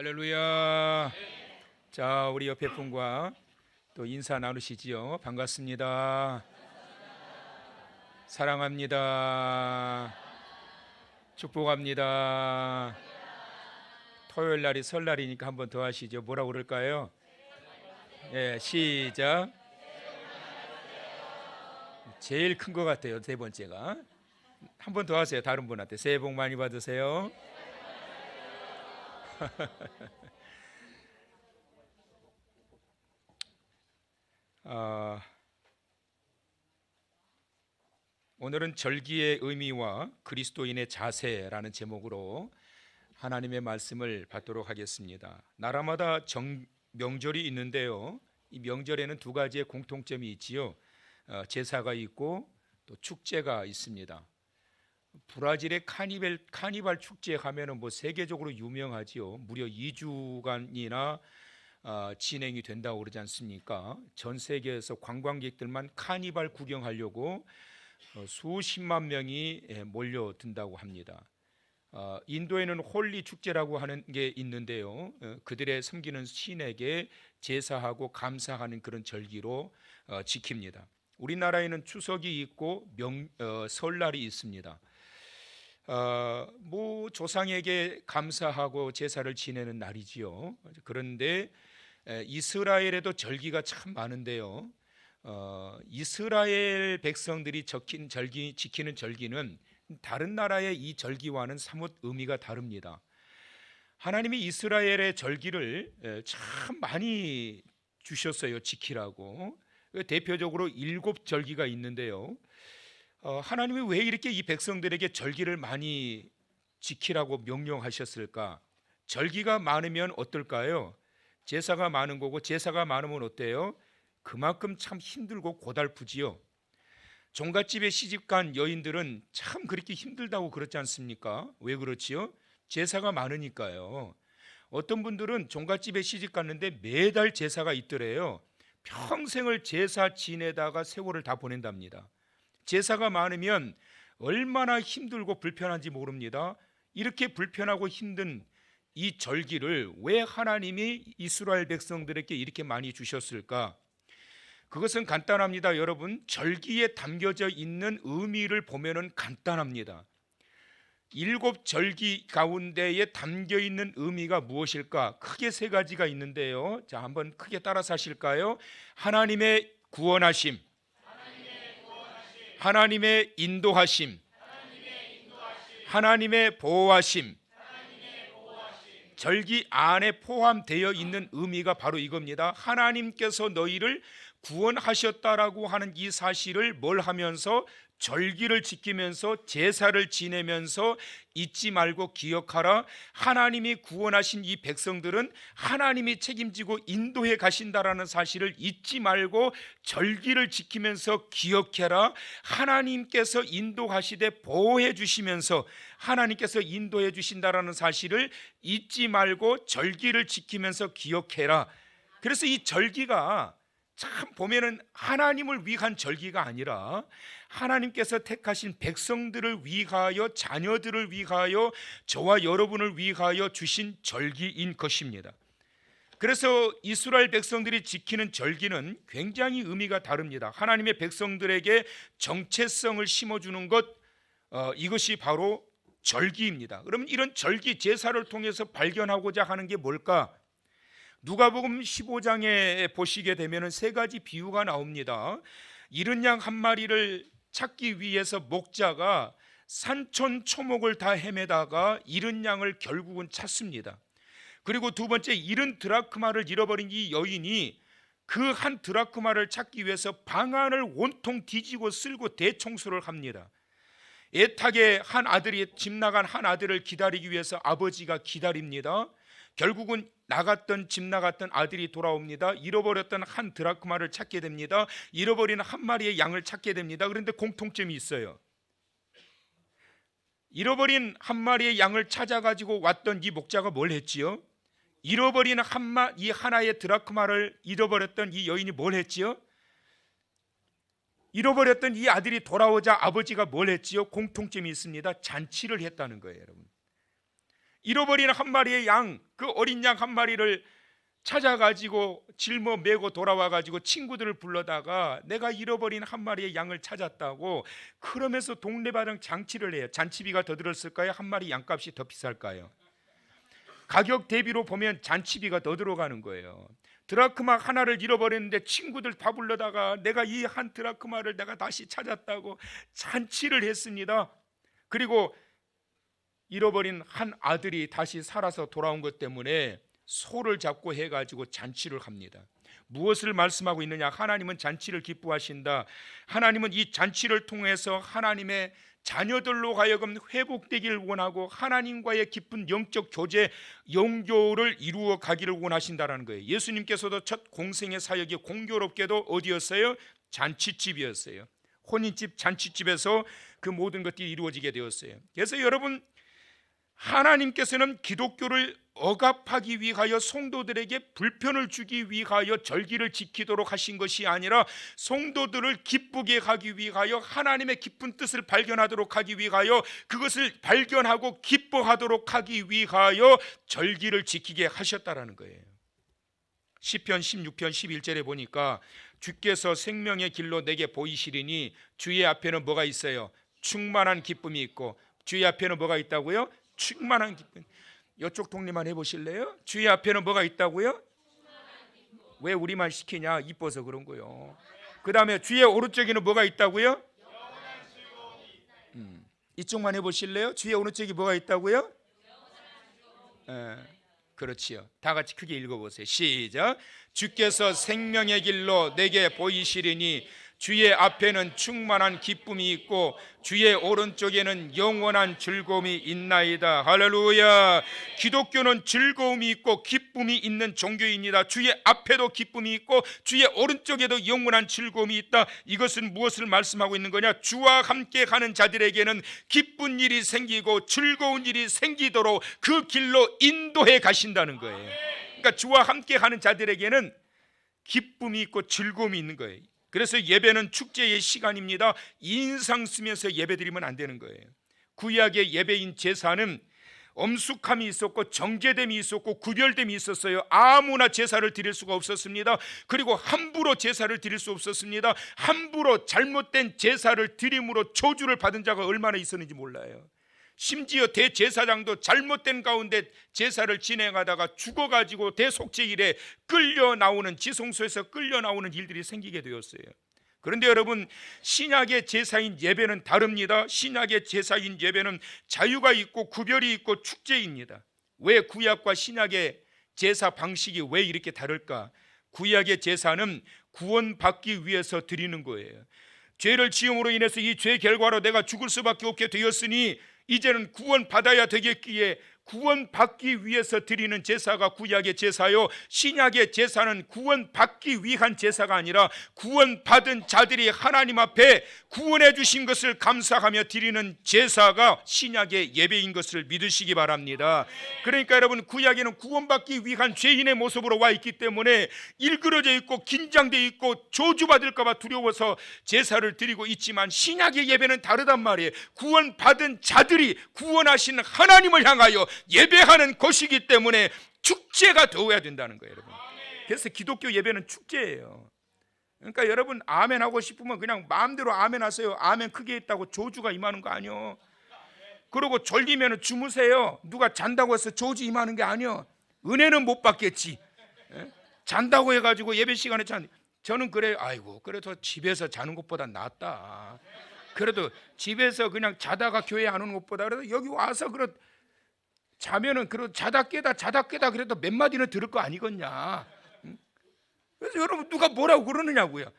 할렐루야. 자, 우리 옆에 분과 또 인사 나누시지요. 반갑습니다. 사랑합니다. 축복합니다. 토요일 날이 설날이니까 한 번 더 하시죠. 뭐라고 그럴까요? 예, 시작. 제일 큰 것 같아요. 세 번째가. 한 번 더 하세요. 다른 분한테. 새해 복 많이 받으세요. 오늘은 절기의 의미와 그리스도인의 자세라는 제목으로 하나님의 말씀을 받도록 하겠습니다. 나라마다 명절이 있는데요, 이 명절에는 두 가지의 공통점이 있지요. 제사가 있고 또 축제가 있습니다. 브라질의 카니발 축제 하면은 뭐 세계적으로 유명하지요. 무려 2주간이나 진행이 된다고 그러지 않습니까? 전 세계에서 관광객들만 카니발 구경하려고 수십만 명이 몰려든다고 합니다. 인도에는 홀리 축제라고 하는 게 있는데요, 그들의 섬기는 신에게 제사하고 감사하는 그런 절기로 지킵니다. 우리나라에는 추석이 있고 설날이 있습니다. 뭐 조상에게 감사하고 제사를 지내는 날이지요. 그런데 이스라엘에도 절기가 참 많은데요, 이스라엘 백성들이 지키는 절기는 다른 나라의 이 절기와는 사뭇 의미가 다릅니다. 하나님이 이스라엘의 절기를 참 많이 주셨어요. 지키라고. 대표적으로 7절기가 있는데요, 하나님이 왜 이렇게 이 백성들에게 절기를 많이 지키라고 명령하셨을까? 절기가 많으면 어떨까요? 제사가 많은 거고, 제사가 많으면 어때요? 그만큼 참 힘들고 고달프지요. 종갓집에 시집간 여인들은 참 그렇게 힘들다고 그렇지 않습니까? 왜 그렇지요? 제사가 많으니까요. 어떤 분들은 종갓집에 시집 갔는데 매달 제사가 있더래요. 평생을 제사 지내다가 세월을 다 보낸답니다. 제사가 많으면 얼마나 힘들고 불편한지 모릅니다. 이렇게 불편하고 힘든 이 절기를 왜 하나님이 이스라엘 백성들에게 이렇게 많이 주셨을까? 그것은 간단합니다. 여러분, 절기에 담겨져 있는 의미를 보면은 간단합니다. 7절기 가운데에 담겨 있는 의미가 무엇일까? 크게 3가지가 있는데요, 자, 한번 크게 따라서 하실까요? 하나님의 구원하심, 하나님의 인도하심, 하나님의 보호하심. 절기 안에 포함되어 있는 의미가 바로 이겁니다. 하나님께서 너희를 구원하셨다라고 하는 이 사실을 뭘 하면서, 절기를 지키면서 제사를 지내면서 잊지 말고 기억하라. 하나님이 구원하신 이 백성들은 하나님이 책임지고 인도해 가신다라는 사실을 잊지 말고 절기를 지키면서 기억해라. 하나님께서 인도하시되 보호해 주시면서 하나님께서 인도해 주신다라는 사실을 잊지 말고 절기를 지키면서 기억해라. 그래서 이 절기가 참 보면은 하나님을 위한 절기가 아니라 하나님께서 택하신 백성들을 위하여, 자녀들을 위하여, 저와 여러분을 위하여 주신 절기인 것입니다. 그래서 이스라엘 백성들이 지키는 절기는 굉장히 의미가 다릅니다. 하나님의 백성들에게 정체성을 심어주는 것, 이것이 바로 절기입니다. 그러면 이런 절기 제사를 통해서 발견하고자 하는 게 뭘까? 누가복음 15장에 보시게 되면 3가지 비유가 나옵니다. 이른 양 한 마리를 찾기 위해서 목자가 산천초목을 다 헤매다가 이른 양을 결국은 찾습니다. 그리고 두 번째, 잃은 드라크마를 잃어버린 이 여인이 그 한 드라크마를 찾기 위해서 방안을 온통 뒤지고 쓸고 대청소를 합니다. 애타게 집 나간 한 아들을 기다리기 위해서 아버지가 기다립니다. 결국은 집 나갔던 아들이 돌아옵니다. 잃어버렸던 한 드라크마를 찾게 됩니다. 잃어버린 한 마리의 양을 찾게 됩니다. 그런데 공통점이 있어요. 잃어버린 한 마리의 양을 찾아가지고 왔던 이 목자가 뭘 했지요? 잃어버린 이 하나의 드라크마를 잃어버렸던 이 여인이 뭘 했지요? 잃어버렸던 이 아들이 돌아오자 아버지가 뭘 했지요? 공통점이 있습니다. 잔치를 했다는 거예요, 여러분. 잃어버린 한 마리의 양, 그 어린 양 한 마리를 찾아가지고 짊어 메고 돌아와가지고 친구들을 불러다가 내가 잃어버린 한 마리의 양을 찾았다고, 그러면서 동네마당 장치를 해요. 잔치비가 더 들었을까요? 한 마리 양값이 더 비쌀까요? 가격 대비로 보면 잔치비가 더 들어가는 거예요. 드라크마 하나를 잃어버렸는데 친구들 다 불러다가 내가 이 한 드라크마를 내가 다시 찾았다고 잔치를 했습니다. 그리고 잃어버린 한 아들이 다시 살아서 돌아온 것 때문에 소를 잡고 해가지고 잔치를 합니다. 무엇을 말씀하고 있느냐? 하나님은 잔치를 기뻐하신다. 하나님은 이 잔치를 통해서 하나님의 자녀들로 하여금 회복되기를 원하고 하나님과의 깊은 영적 교제, 영교를 이루어 가기를 원하신다라는 거예요. 예수님께서도 첫 공생의 사역이 공교롭게도 어디였어요? 잔치집이었어요. 혼인집, 잔치집에서 그 모든 것들이 이루어지게 되었어요. 그래서 여러분, 하나님께서는 기독교를 억압하기 위하여 성도들에게 불편을 주기 위하여 절기를 지키도록 하신 것이 아니라 성도들을 기쁘게 하기 위하여 하나님의 깊은 뜻을 발견하도록 하기 위하여 그것을 발견하고 기뻐하도록 하기 위하여 절기를 지키게 하셨다라는 거예요. 시편 16편 11절에 보니까 주께서 생명의 길로 내게 보이시리니 주의 앞에는 뭐가 있어요? 충만한 기쁨이 있고. 주의 앞에는 뭐가 있다고요? 충만한 기쁨. 이쪽 통리만 해보실래요? 주의 앞에는 뭐가 있다고요? 왜 우리만 시키냐? 이뻐서 그런 거요. 그 다음에 주의 오른쪽에는 뭐가 있다고요? 이쪽만 해보실래요? 주의 오른쪽에 뭐가 있다고요? 그렇지요. 다 같이 크게 읽어보세요. 시작. 주께서 생명의 길로 내게 보이시리니 주의 앞에는 충만한 기쁨이 있고 주의 오른쪽에는 영원한 즐거움이 있나이다. 할렐루야. 기독교는 즐거움이 있고 기쁨이 있는 종교입니다. 주의 앞에도 기쁨이 있고 주의 오른쪽에도 영원한 즐거움이 있다. 이것은 무엇을 말씀하고 있는 거냐? 주와 함께 가는 자들에게는 기쁜 일이 생기고 즐거운 일이 생기도록 그 길로 인도해 가신다는 거예요. 그러니까 주와 함께 가는 자들에게는 기쁨이 있고 즐거움이 있는 거예요. 그래서 예배는 축제의 시간입니다. 인상 쓰면서 예배드리면 안 되는 거예요. 구약의 예배인 제사는 엄숙함이 있었고 정제됨이 있었고 구별됨이 있었어요. 아무나 제사를 드릴 수가 없었습니다. 그리고 함부로 제사를 드릴 수 없었습니다. 함부로 잘못된 제사를 드림으로 저주를 받은 자가 얼마나 있었는지 몰라요. 심지어 대제사장도 잘못된 가운데 제사를 진행하다가 죽어가지고 대속죄일에 끌려 나오는, 지성소에서 끌려 나오는 일들이 생기게 되었어요. 그런데 여러분, 신약의 제사인 예배는 다릅니다. 신약의 제사인 예배는 자유가 있고 구별이 있고 축제입니다. 왜 구약과 신약의 제사 방식이 왜 이렇게 다를까? 구약의 제사는 구원받기 위해서 드리는 거예요. 죄를 지음으로 인해서 이 죄 결과로 내가 죽을 수밖에 없게 되었으니 이제는 구원받아야 되겠기에 구원받기 위해서 드리는 제사가 구약의 제사요, 신약의 제사는 구원받기 위한 제사가 아니라 구원받은 자들이 하나님 앞에 구원해 주신 것을 감사하며 드리는 제사가 신약의 예배인 것을 믿으시기 바랍니다. 그러니까 여러분, 구약에는 구원받기 위한 죄인의 모습으로 와 있기 때문에 일그러져 있고 긴장되어 있고 저주받을까 봐 두려워서 제사를 드리고 있지만, 신약의 예배는 다르단 말이에요. 구원받은 자들이 구원하신 하나님을 향하여 예배하는 것이기 때문에 축제가 되어야 된다는 거예요, 여러분. 그래서 기독교 예배는 축제예요. 그러니까 여러분, 아멘 하고 싶으면 그냥 마음대로 아멘 하세요. 아멘 크게 했다고 저주가 임하는 거 아니요. 그리고 졸리면 주무세요. 누가 잔다고 해서 저주 임하는 게 아니요. 은혜는 못 받겠지. 잔다고 해가지고 예배 시간에 저는 그래요. 아이고, 그래도 집에서 자는 것보다 낫다. 그래도 집에서 그냥 자다가 교회 안 오는 것보다 그래도 여기 와서 자면은 그래도 자다 깨다 그래도 몇 마디는 들을 거 아니겠냐. 그래서 여러분, 누가 뭐라고 그러느냐고요.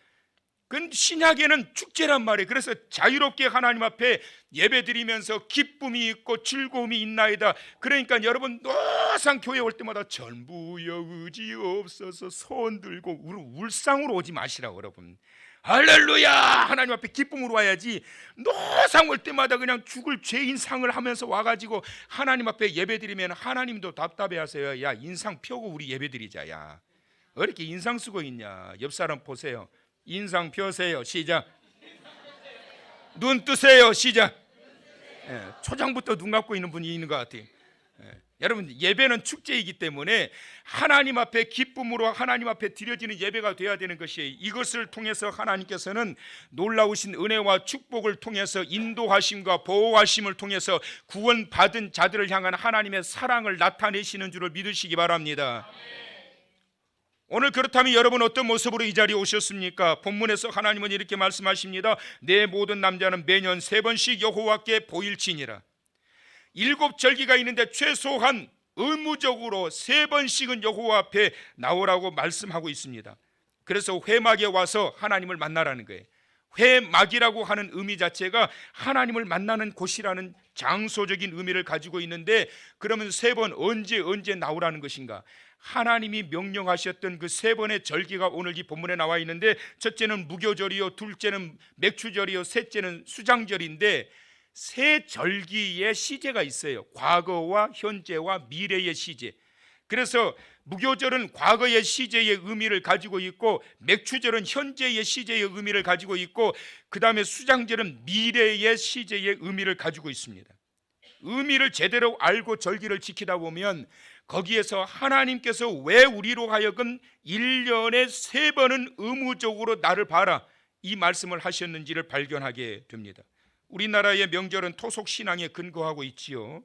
그건 신약에는 축제란 말이에요. 그래서 자유롭게 하나님 앞에 예배드리면서 기쁨이 있고 즐거움이 있나이다. 그러니까 여러분, 항상 교회 올 때마다 전부여 의지 없어서 손 들고 울상으로 오지 마시라고. 여러분, 할렐루야, 하나님 앞에 기쁨으로 와야지. 노상 올 때마다 그냥 죽을 죄인 상을 하면서 와가지고 하나님 앞에 예배드리면 하나님도 답답해하세요. 야, 인상 펴고 우리 예배드리자. 야, 왜 이렇게 인상 쓰고 있냐. 옆 사람 보세요. 인상 펴세요. 시작. 눈 뜨세요. 시작. 초장부터 눈 감고 있는 분이 있는 것 같아요. 여러분, 예배는 축제이기 때문에 하나님 앞에 기쁨으로 하나님 앞에 드려지는 예배가 되어야 되는 것이에요. 이것을 통해서 하나님께서는 놀라우신 은혜와 축복을 통해서 인도하심과 보호하심을 통해서 구원받은 자들을 향한 하나님의 사랑을 나타내시는 줄을 믿으시기 바랍니다. 오늘 그렇다면 여러분 어떤 모습으로 이 자리에 오셨습니까? 본문에서 하나님은 이렇게 말씀하십니다. 내 모든 남자는 매년 3번씩 여호와께 보일지니라. 7절기가 있는데 최소한 의무적으로 3번씩은 여호와 앞에 나오라고 말씀하고 있습니다. 그래서 회막에 와서 하나님을 만나라는 거예요. 회막이라고 하는 의미 자체가 하나님을 만나는 곳이라는 장소적인 의미를 가지고 있는데, 그러면 3번 언제 나오라는 것인가? 하나님이 명령하셨던 그 3번의 절기가 오늘 이 본문에 나와 있는데, 첫째는 무교절이요, 둘째는 맥추절이요, 셋째는 수장절인데, 세 절기의 시제가 있어요. 과거와 현재와 미래의 시제. 그래서 무교절은 과거의 시제의 의미를 가지고 있고, 맥추절은 현재의 시제의 의미를 가지고 있고, 그 다음에 수장절은 미래의 시제의 의미를 가지고 있습니다. 의미를 제대로 알고 절기를 지키다 보면 거기에서 하나님께서 왜 우리로 하여금 1년에 3번은 의무적으로 나를 봐라, 이 말씀을 하셨는지를 발견하게 됩니다. 우리나라의 명절은 토속 신앙에 근거하고 있지요.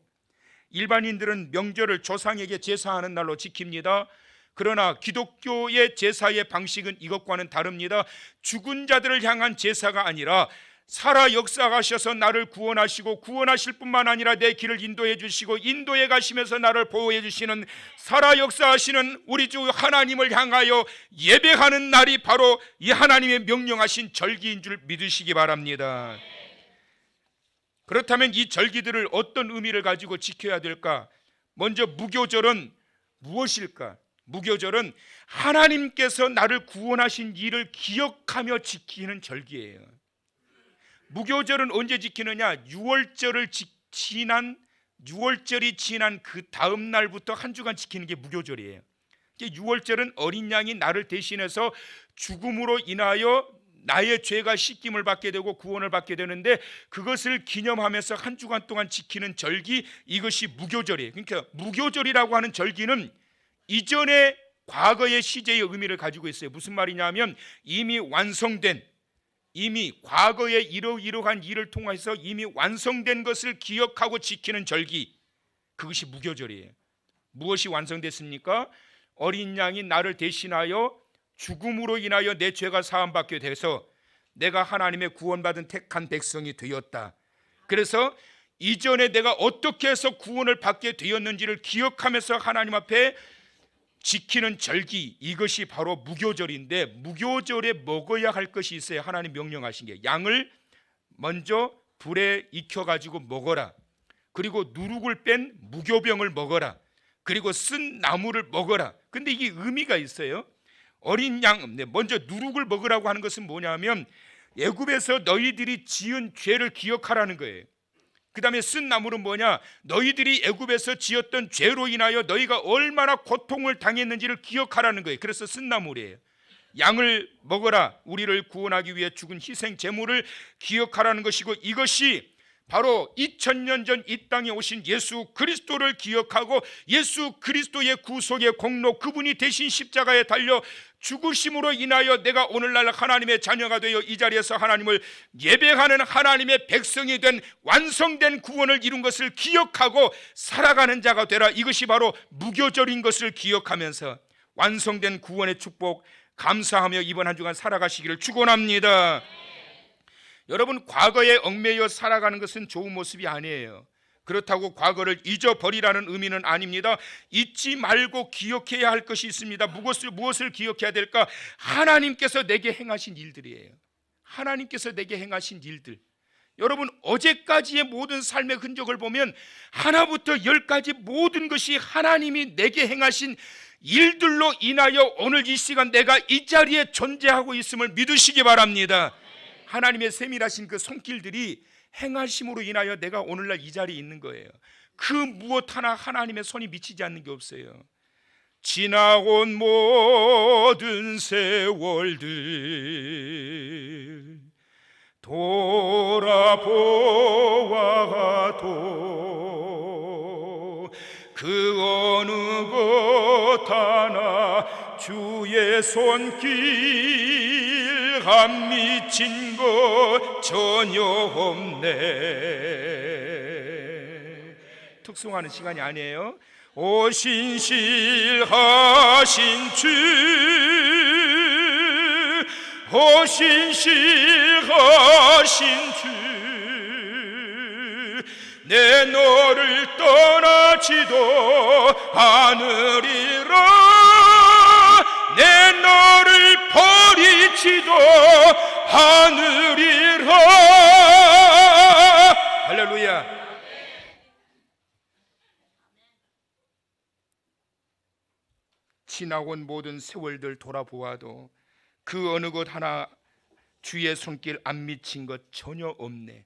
일반인들은 명절을 조상에게 제사하는 날로 지킵니다. 그러나 기독교의 제사의 방식은 이것과는 다릅니다. 죽은 자들을 향한 제사가 아니라 살아 역사하셔서 나를 구원하시고, 구원하실 뿐만 아니라 내 길을 인도해 주시고, 인도해 가시면서 나를 보호해 주시는 살아 역사하시는 우리 주 하나님을 향하여 예배하는 날이 바로 이 하나님의 명령하신 절기인 줄 믿으시기 바랍니다. 그렇다면 이 절기들을 어떤 의미를 가지고 지켜야 될까? 먼저 무교절은 무엇일까? 무교절은 하나님께서 나를 구원하신 일을 기억하며 지키는 절기예요. 무교절은 언제 지키느냐? 6월절이 지난 그 다음 날부터 한 주간 지키는 게 무교절이에요. 6월절은 어린 양이 나를 대신해서 죽음으로 인하여 나의 죄가 씻김을 받게 되고 구원을 받게 되는데, 그것을 기념하면서 한 주간 동안 지키는 절기, 이것이 무교절이에요. 그러니까 무교절이라고 하는 절기는 이전의 과거의 시제의 의미를 가지고 있어요. 무슨 말이냐면 이미 완성된, 이미 과거에 이러한 일을 통해서 이미 완성된 것을 기억하고 지키는 절기, 그것이 무교절이에요. 무엇이 완성됐습니까? 어린 양이 나를 대신하여 죽음으로 인하여 내 죄가 사함받게 돼서 내가 하나님의 구원받은 택한 백성이 되었다. 그래서 이전에 내가 어떻게 해서 구원을 받게 되었는지를 기억하면서 하나님 앞에 지키는 절기, 이것이 바로 무교절인데, 무교절에 먹어야 할 것이 있어요. 하나님 명령하신 게, 양을 먼저 불에 익혀가지고 먹어라, 그리고 누룩을 뺀 무교병을 먹어라, 그리고 쓴 나무를 먹어라. 근데 이게 의미가 있어요. 어린 양, 먼저 누룩을 먹으라고 하는 것은 뭐냐면 애굽에서 너희들이 지은 죄를 기억하라는 거예요. 그 다음에 쓴 나무는 뭐냐? 너희들이 애굽에서 지었던 죄로 인하여 너희가 얼마나 고통을 당했는지를 기억하라는 거예요. 그래서 쓴 나무래요. 양을 먹어라, 우리를 구원하기 위해 죽은 희생 제물을 기억하라는 것이고, 이것이 바로 2000년 전 이 땅에 오신 예수 그리스도를 기억하고 예수 그리스도의 구속의 공로, 그분이 대신 십자가에 달려 죽으심으로 인하여 내가 오늘날 하나님의 자녀가 되어 이 자리에서 하나님을 예배하는 하나님의 백성이 된 완성된 구원을 이룬 것을 기억하고 살아가는 자가 되라. 이것이 바로 무교절인 것을 기억하면서 완성된 구원의 축복 감사하며 이번 한 주간 살아가시기를 축원합니다. 여러분, 과거에 얽매여 살아가는 것은 좋은 모습이 아니에요. 그렇다고 과거를 잊어버리라는 의미는 아닙니다. 잊지 말고 기억해야 할 것이 있습니다. 무엇을 기억해야 될까? 하나님께서 내게 행하신 일들이에요. 하나님께서 내게 행하신 일들. 여러분, 어제까지의 모든 삶의 흔적을 보면 하나부터 10까지 모든 것이 하나님이 내게 행하신 일들로 인하여 오늘 이 시간 내가 이 자리에 존재하고 있음을 믿으시기 바랍니다. 하나님의 세밀하신 그 손길들이 행하심으로 인하여 내가 오늘날 이 자리에 있는 거예요. 그 무엇 하나 하나님의 손이 미치지 않는 게 없어요. 지나온 모든 세월들 돌아보아도 하나 주의 손길 안 미친 것 전혀 없네. 특송하는 시간이 아니에요. 오 신실하신 주, 오 신실하신 주, 내 너를 떠나지도 않으리라, 내 너를 버리지도 않으리라. 할렐루야. 지나온 모든 세월들 돌아보아도 그 어느 것 하나 주의 손길 안 미친 것 전혀 없네.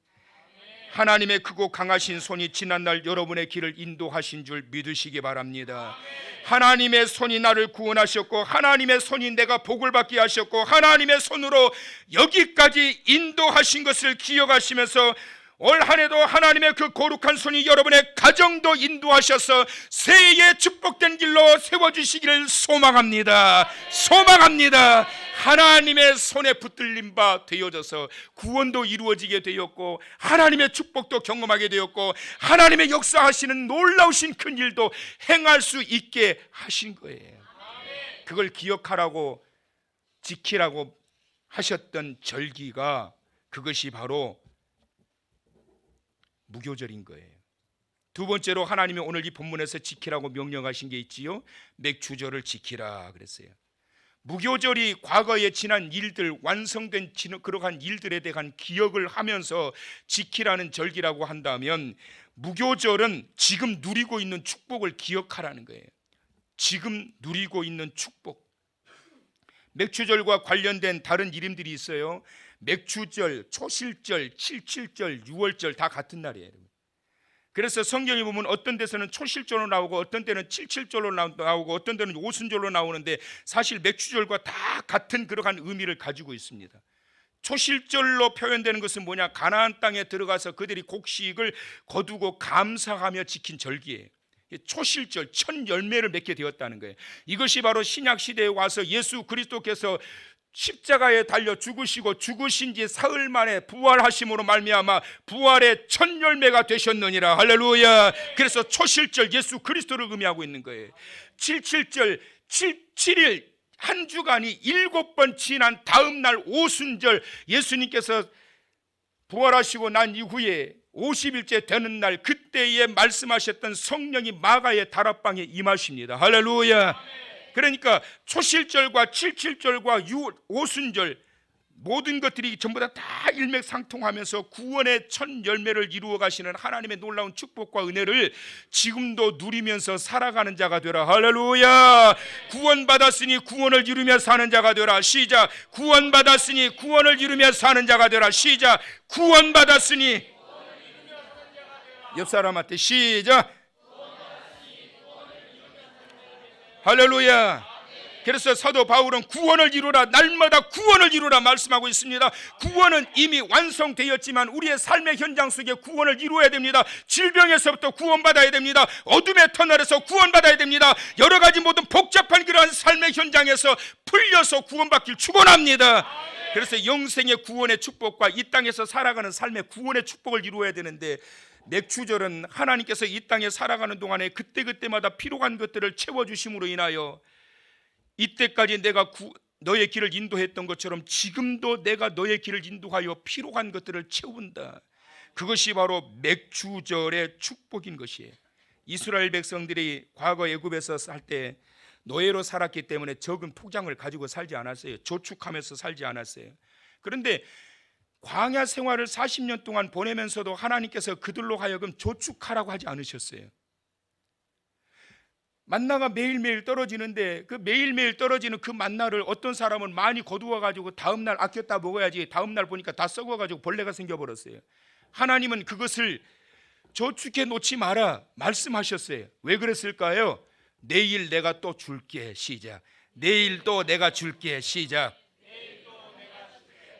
하나님의 크고 강하신 손이 지난날 여러분의 길을 인도하신 줄 믿으시기 바랍니다. 하나님의 손이 나를 구원하셨고, 하나님의 손이 내가 복을 받게 하셨고, 하나님의 손으로 여기까지 인도하신 것을 기억하시면서 올 한해도 하나님의 그 거룩한 손이 여러분의 가정도 인도하셔서 새해의 축복된 길로 세워주시기를 소망합니다. 소망합니다. 하나님의 손에 붙들린 바 되어져서 구원도 이루어지게 되었고, 하나님의 축복도 경험하게 되었고, 하나님의 역사하시는 놀라우신 큰 일도 행할 수 있게 하신 거예요. 그걸 기억하라고 지키라고 하셨던 절기가, 그것이 바로 무교절인 거예요. 두 번째로 하나님이 오늘 이 본문에서 지키라고 명령하신 게 있지요. 맥주절을 지키라 그랬어요. 무교절이 과거에 지난 일들, 완성된 그러한 일들에 대한 기억을 하면서 지키라는 절기라고 한다면, 무교절은 지금 누리고 있는 축복을 기억하라는 거예요. 지금 누리고 있는 축복. 맥주절과 관련된 다른 이름들이 있어요. 맥주절, 초실절, 칠칠절, 유월절 다 같은 날이에요. 그래서 성경에 보면 어떤 데서는 초실절로 나오고, 어떤 때는 칠칠절로 나오고, 어떤 때는 오순절로 나오는데, 사실 맥주절과 다 같은 그러한 의미를 가지고 있습니다. 초실절로 표현되는 것은 뭐냐? 가나안 땅에 들어가서 그들이 곡식을 거두고 감사하며 지킨 절기예요. 초실절, 첫 열매를 맺게 되었다는 거예요. 이것이 바로 신약 시대에 와서 예수 그리스도께서 십자가에 달려 죽으시고 죽으신 지 사흘 만에 부활하심으로 말미암아 부활의 첫 열매가 되셨느니라. 할렐루야. 그래서 초실절, 예수 그리스도를 의미하고 있는 거예요. 칠칠절, 7일 한 주간이 7번 지난 다음 날 오순절, 예수님께서 부활하시고 난 이후에 50일째 되는 날, 그때에 말씀하셨던 성령이 마가의 다락방에 임하십니다. 할렐루야. 그러니까 초실절과 칠칠절과 오순절, 모든 것들이 전부 다 일맥상통하면서 구원의 첫 열매를 이루어 가시는 하나님의 놀라운 축복과 은혜를 지금도 누리면서 살아가는 자가 되라. 할렐루야. 구원받았으니 구원을 이루며 사는 자가 되라. 시작. 구원받았으니 구원을 이루며 사는 자가 되라. 시작. 구원받았으니. 옆 사람한테 시작. 할렐루야. 그래서 사도 바울은 구원을 이루라, 날마다 구원을 이루라 말씀하고 있습니다. 구원은 이미 완성되었지만 우리의 삶의 현장 속에 구원을 이루어야 됩니다. 질병에서부터 구원받아야 됩니다. 어둠의 터널에서 구원받아야 됩니다. 여러 가지 모든 복잡한 그러한 삶의 현장에서 풀려서 구원받길 축원합니다. 그래서 영생의 구원의 축복과 이 땅에서 살아가는 삶의 구원의 축복을 이루어야 되는데, 맥주절은 하나님께서 이 땅에 살아가는 동안에 그때그때마다 필요한 것들을 채워주심으로 인하여 이때까지 내가 너의 길을 인도했던 것처럼 지금도 내가 너의 길을 인도하여 필요한 것들을 채운다. 그것이 바로 맥주절의 축복인 것이에요. 이스라엘 백성들이 과거 애굽에서 살 때 노예로 살았기 때문에 적은 포장을 가지고 살지 않았어요. 저축하면서 살지 않았어요. 그런데 광야 생활을 40년 동안 보내면서도 하나님께서 그들로 하여금 저축하라고 하지 않으셨어요. 만나가 매일매일 떨어지는데 그 매일매일 떨어지는 그 만나를 어떤 사람은 많이 거두어 가지고 다음날 아꼈다 먹어야지, 다음날 보니까 다 썩어 가지고 벌레가 생겨버렸어요. 하나님은 그것을 저축해 놓지 마라 말씀하셨어요. 왜 그랬을까요? 내일 내가 또 줄게. 시작. 내일 또 내가 줄게. 시작.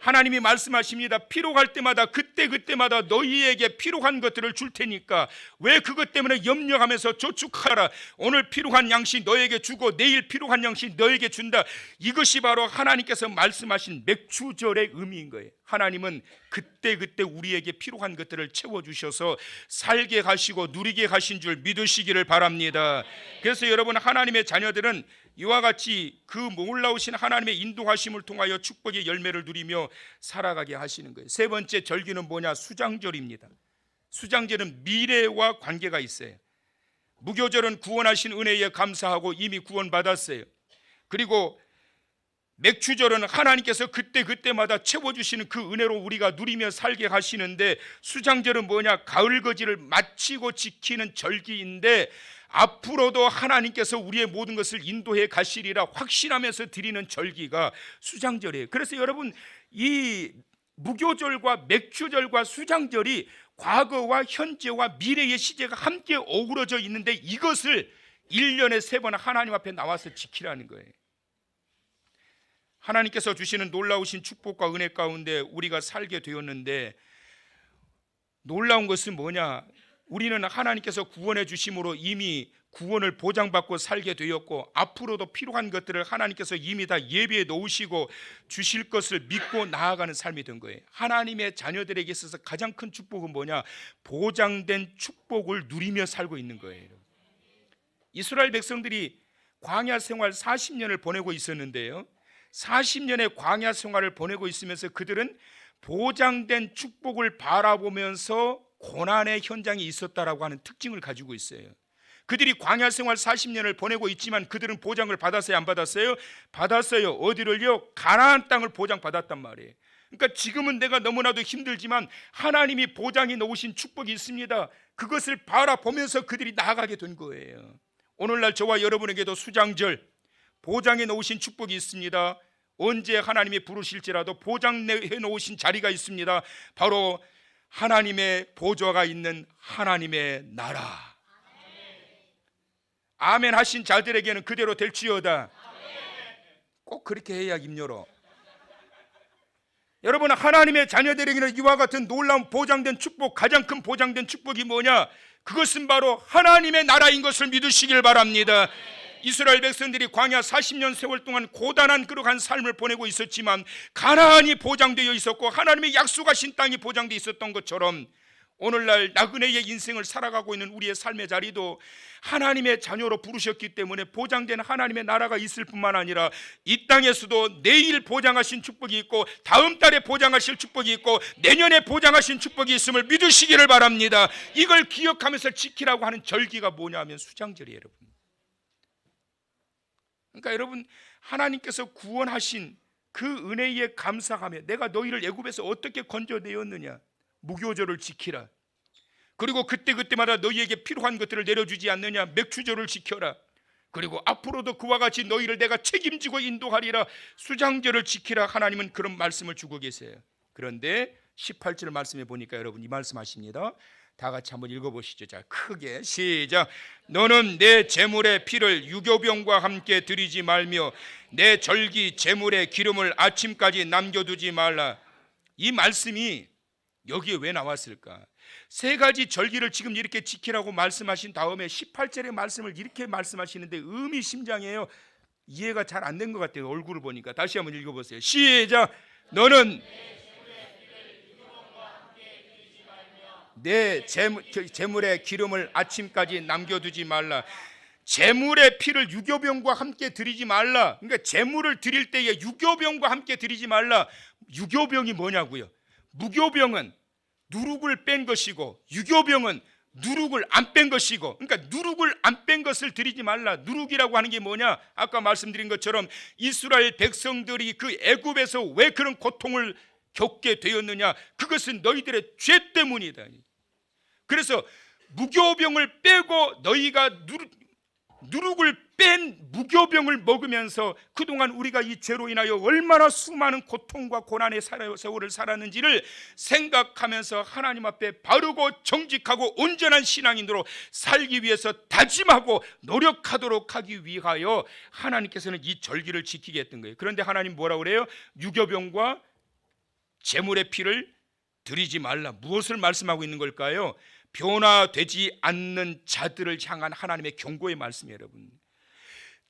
하나님이 말씀하십니다. 필요할 때마다 그때마다 너희에게 필요한 것들을 줄 테니까 왜 그것 때문에 염려하면서 저축하라. 오늘 필요한 양식 너에게 주고 내일 필요한 양식 너에게 준다. 이것이 바로 하나님께서 말씀하신 맥추절의 의미인 거예요. 하나님은 그때 우리에게 필요한 것들을 채워주셔서 살게 하시고 누리게 하신 줄 믿으시기를 바랍니다. 그래서 여러분, 하나님의 자녀들은 이와 같이 그 놀라우신 하나님의 인도하심을 통하여 축복의 열매를 누리며 살아가게 하시는 거예요. 세 번째 절기는 뭐냐? 수장절입니다. 수장절은 미래와 관계가 있어요. 무교절은 구원하신 은혜에 감사하고 이미 구원받았어요. 그리고 맥추절은 하나님께서 그때마다 채워주시는 그 은혜로 우리가 누리며 살게 하시는데, 수장절은 뭐냐? 가을거지를 마치고 지키는 절기인데 앞으로도 하나님께서 우리의 모든 것을 인도해 가시리라 확신하면서 드리는 절기가 수장절이에요. 그래서 여러분, 이 무교절과 맥추절과 수장절이 과거와 현재와 미래의 시제가 함께 어우러져 있는데 이것을 1년에 3번 하나님 앞에 나와서 지키라는 거예요. 하나님께서 주시는 놀라우신 축복과 은혜 가운데 우리가 살게 되었는데, 놀라운 것은 뭐냐? 우리는 하나님께서 구원해 주심으로 이미 구원을 보장받고 살게 되었고, 앞으로도 필요한 것들을 하나님께서 이미 다 예비해 놓으시고 주실 것을 믿고 나아가는 삶이 된 거예요. 하나님의 자녀들에게 있어서 가장 큰 축복은 뭐냐? 보장된 축복을 누리며 살고 있는 거예요. 이스라엘 백성들이 광야 생활 40년을 보내고 있었는데요, 40년의 광야 생활을 보내고 있으면서 그들은 보장된 축복을 바라보면서 고난의 현장이 있었다라고 하는 특징을 가지고 있어요. 그들이 광야 생활 40년을 보내고 있지만 그들은 보장을 받았어요, 안 받았어요? 받았어요. 어디를요? 가나안 땅을 보장받았단 말이에요. 그러니까 지금은 내가 너무나도 힘들지만 하나님이 보장해 놓으신 축복이 있습니다. 그것을 바라보면서 그들이 나아가게 된 거예요. 오늘날 저와 여러분에게도 수장절, 보장해 놓으신 축복이 있습니다. 언제 하나님이 부르실지라도 보장해 놓으신 자리가 있습니다. 바로 하나님의 보좌가 있는 하나님의 나라. 아멘 하신 자들에게는 그대로 될지어다. 꼭 그렇게 해야 임열어. 여러분, 하나님의 자녀들에게는 이와 같은 놀라운 보장된 축복, 가장 큰 보장된 축복이 뭐냐? 그것은 바로 하나님의 나라인 것을 믿으시길 바랍니다. 이스라엘 백성들이 광야 40년 세월 동안 고단한 그러한 삶을 보내고 있었지만 가나안이 보장되어 있었고 하나님의 약속하신 땅이 보장되어 있었던 것처럼 오늘날 나그네의 인생을 살아가고 있는 우리의 삶의 자리도 하나님의 자녀로 부르셨기 때문에 보장된 하나님의 나라가 있을 뿐만 아니라 이 땅에서도 내일 보장하신 축복이 있고 다음 달에 보장하실 축복이 있고 내년에 보장하신 축복이 있음을 믿으시기를 바랍니다. 이걸 기억하면서 지키라고 하는 절기가 뭐냐 하면 수장절이에요, 여러분. 그러니까 여러분, 하나님께서 구원하신 그 은혜에 감사하며 내가 너희를 애굽에서 어떻게 건져내었느냐, 무교절을 지키라. 그리고 그때마다 너희에게 필요한 것들을 내려주지 않느냐, 맥추절을 지켜라. 그리고 앞으로도 그와 같이 너희를 내가 책임지고 인도하리라, 수장절을 지키라. 하나님은 그런 말씀을 주고 계세요. 그런데 18절 말씀에 보니까 여러분 이 말씀하십니다. 다 같이 한번 읽어보시죠. 자, 크게 시작. 너는 내 제물의 피를 유교병과 함께 드리지 말며 내 절기 제물의 기름을 아침까지 남겨두지 말라. 이 말씀이 여기에 왜 나왔을까? 세 가지 절기를 지금 이렇게 지키라고 말씀하신 다음에 18절의 말씀을 이렇게 말씀하시는데 의미심장해요. 이해가 잘 안 된 것 같아요. 얼굴을 보니까. 다시 한번 읽어보세요. 시작. 너는 내 제물의 기름을 아침까지 남겨두지 말라. 제물의 피를 유교병과 함께 드리지 말라. 그러니까 제물을 드릴 때에 유교병과 함께 드리지 말라. 유교병이 뭐냐고요? 무교병은 누룩을 뺀 것이고 유교병은 누룩을 안 뺀 것이고, 그러니까 누룩을 안 뺀 것을 드리지 말라. 누룩이라고 하는 게 뭐냐? 아까 말씀드린 것처럼 이스라엘 백성들이 그 애굽에서 왜 그런 고통을 겪게 되었느냐? 그것은 너희들의 죄 때문이다. 그래서 무교병을 빼고 너희가 누룩을 뺀 무교병을 먹으면서 그동안 우리가 이 죄로 인하여 얼마나 수많은 고통과 고난의 세월을 살았는지를 생각하면서 하나님 앞에 바르고 정직하고 온전한 신앙인으로 살기 위해서 다짐하고 노력하도록 하기 위하여 하나님께서는 이 절기를 지키게 했던 거예요. 그런데 하나님 뭐라고 그래요? 유교병과 제물의 피를 드리지 말라. 무엇을 말씀하고 있는 걸까요? 변화되지 않는 자들을 향한 하나님의 경고의 말씀이에요. 여러분,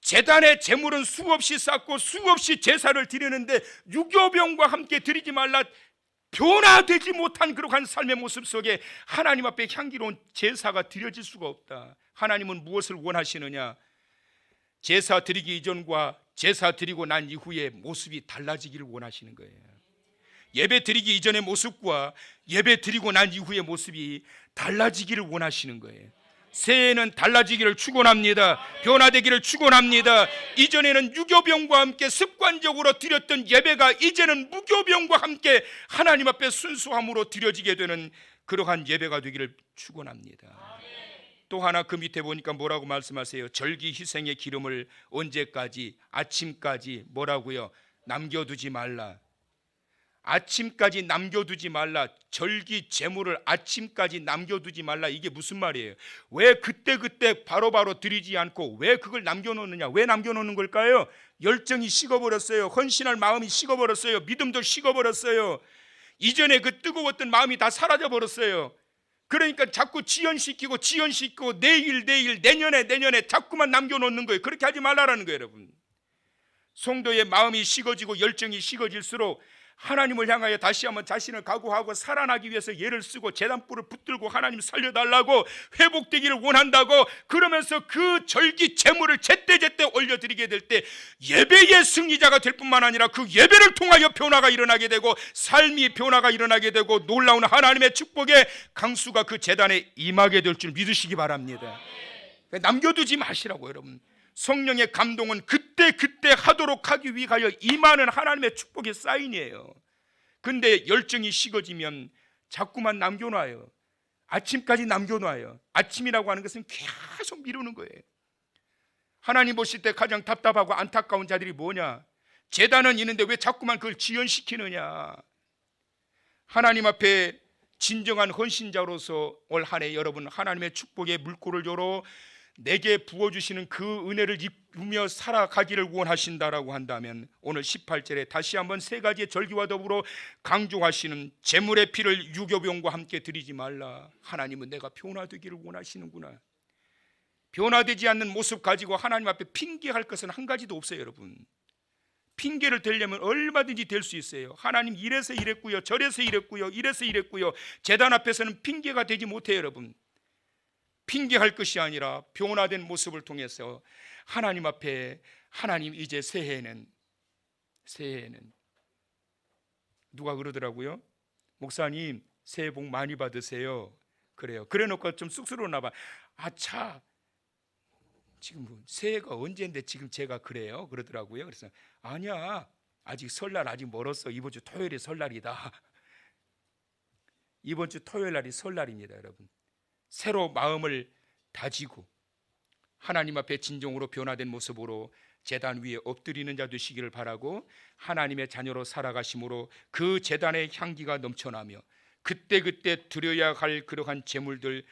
제단의 제물은 수없이 쌓고 수없이 제사를 드리는데 유교병과 함께 드리지 말라. 변화되지 못한 그러한 삶의 모습 속에 하나님 앞에 향기로운 제사가 드려질 수가 없다. 하나님은 무엇을 원하시느냐? 제사 드리기 이전과 제사 드리고 난 이후에 모습이 달라지기를 원하시는 거예요. 예배 드리기 이전의 모습과 예배 드리고 난 이후의 모습이 달라지기를 원하시는 거예요. 새해에는 달라지기를 축원합니다. 변화되기를 축원합니다. 이전에는 유교병과 함께 습관적으로 드렸던 예배가 이제는 무교병과 함께 하나님 앞에 순수함으로 드려지게 되는 그러한 예배가 되기를 축원합니다. 또 하나 그 밑에 보니까 뭐라고 말씀하세요? 절기 희생의 기름을 언제까지? 아침까지 뭐라고요? 남겨두지 말라. 아침까지 남겨두지 말라. 절기 제물을 아침까지 남겨두지 말라. 이게 무슨 말이에요? 왜 그때 바로바로 드리지 않고 왜 그걸 남겨놓느냐? 왜 남겨놓는 걸까요? 열정이 식어버렸어요. 헌신할 마음이 식어버렸어요. 믿음도 식어버렸어요. 이전에 그 뜨거웠던 마음이 다 사라져버렸어요. 그러니까 자꾸 지연시키고 내일 내년에 자꾸만 남겨놓는 거예요. 그렇게 하지 말라라는 거예요. 여러분, 성도의 마음이 식어지고 열정이 식어질수록 하나님을 향하여 다시 한번 자신을 각오하고 살아나기 위해서 예를 쓰고 제단불을 붙들고 하나님 살려달라고 회복되기를 원한다고, 그러면서 그 절기 제물을 제때제때 올려드리게 될 때 예배의 승리자가 될 뿐만 아니라 그 예배를 통하여 변화가 일어나게 되고 삶이 변화가 일어나게 되고 놀라운 하나님의 축복의 강수가 그 제단에 임하게 될 줄 믿으시기 바랍니다. 남겨두지 마시라고. 여러분, 성령의 감동은 그때 하도록 하기 위하여 임하는 하나님의 축복의 사인이에요. 근데 열정이 식어지면 자꾸만 남겨놔요. 아침까지 남겨놔요. 아침이라고 하는 것은 계속 미루는 거예요. 하나님 보실 때 가장 답답하고 안타까운 자들이 뭐냐? 제단은 있는데 왜 자꾸만 그걸 지연시키느냐? 하나님 앞에 진정한 헌신자로서 올 한 해 여러분 하나님의 축복의 물꼬를 열어 내게 부어주시는 그 은혜를 입으며 살아가기를 원하신다라고 한다면 오늘 18절에 다시 한번 세 가지의 절기와 더불어 강조하시는 제물의 피를 유교병과 함께 드리지 말라. 하나님은 내가 변화되기를 원하시는구나. 변화되지 않는 모습 가지고 하나님 앞에 핑계할 것은 한 가지도 없어요. 여러분, 핑계를 대려면 얼마든지 될 수 있어요. 하나님 이래서 이랬고요, 저래서 이랬고요. 제단 앞에서는 핑계가 되지 못해요. 여러분, 핑계할 것이 아니라 변화된 모습을 통해서 하나님 앞에, 하나님 이제 새해에는 누가 그러더라고요. 목사님 새해 복 많이 받으세요. 그래요. 그래 놓고 좀 쑥스러웠나 봐. 아차, 지금 새해가 언제인데 지금 제가 그래요? 그러더라고요. 그래서 아니야, 아직 설날 아직 멀었어. 이번 주 토요일이 설날이다. 이번 주 토요일 날이 설날입니다. 여러분, 새로 마음을 다지고 하나님 앞에 진정으로 변화된 모습으로 제단 위에 엎드리는 자 되시기를 바라고, 하나님의 자녀로 살아가심으로 그 제단의 향기가 넘쳐나며 그때 드려야 할 그러한 제물들,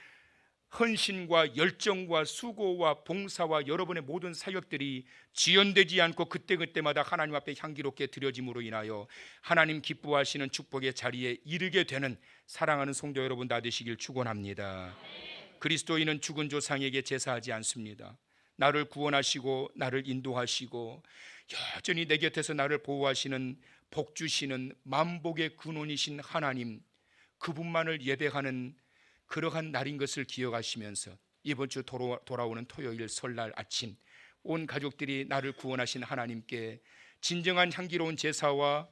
헌신과 열정과 수고와 봉사와 여러분의 모든 사역들이 지연되지 않고 그때마다 하나님 앞에 향기롭게 드려짐으로 인하여 하나님 기뻐하시는 축복의 자리에 이르게 되는 사랑하는 성도 여러분 다 되시길 축원합니다. 그리스도인은 죽은 조상에게 제사하지 않습니다. 나를 구원하시고 나를 인도하시고 여전히 내 곁에서 나를 보호하시는 복 주시는 만복의 근원이신 하나님, 그분만을 예배하는 그러한 날인 것을 기억하시면서 이번 주 돌아오는 토요일 설날 아침 온 가족들이 나를 구원하신 하나님께 진정한 향기로운 제사와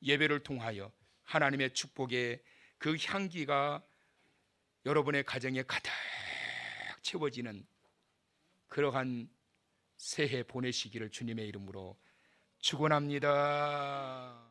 예배를 통하여 하나님의 축복의 그 향기가 여러분의 가정에 가득 채워지는 그러한 새해 보내시기를 주님의 이름으로 축원합니다.